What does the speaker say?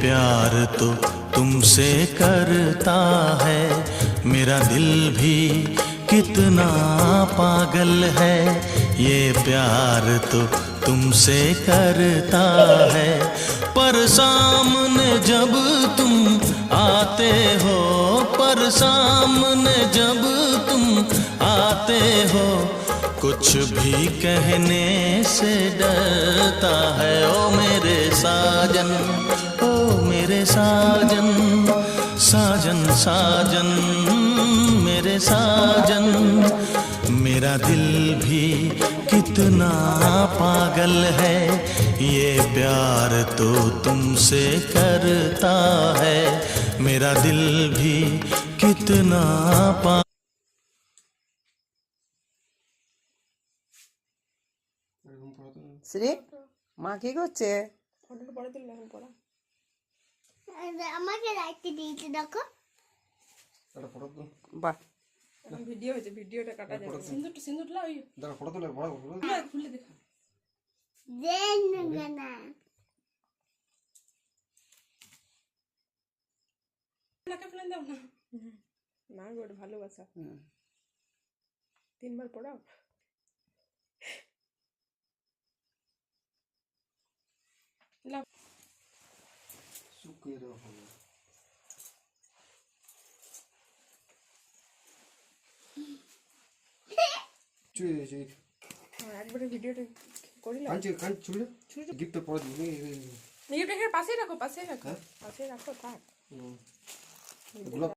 प्यार तो तुमसे करता है, मेरा दिल भी कितना पागल है। ये प्यार तो तुमसे करता है, पर सामने जब तुम आते हो, पर सामने जब तुम आते हो, कुछ भी कहने से डरता है। ओ मेरे साजन, ओ मेरे साजन, साजन साजन मेरे साजन, मेरा दिल भी कितना पागल है। ये प्यार तो तुमसे करता है, मेरा दिल भी कितना पागल। শ্রী মা কি করছে? আমাকে রাখতে দিয়েছে, দেখো বাহ, ভিডিও হয়েছে, ভিডিওটা কাটা যাবে। সিন্দুর লাও, দাঁড়া ফটো তুলে বড় বড় খুলে দেখা। দেখ না লাকে ফেলে দাও না। না গো, ওটা ভালোবাসা। 3 বার পড়াও। লাও শুকিয়ে দাও। চুই চুই একবারে ভিডিওটা করিলাম। কাঞ্চি ছুড়ে গিফট পড়ে দিবি। ভিডিওটা এখানে পাশে রাখো, পাশে রাখো, পাশে রাখো, থাক। গোলাপ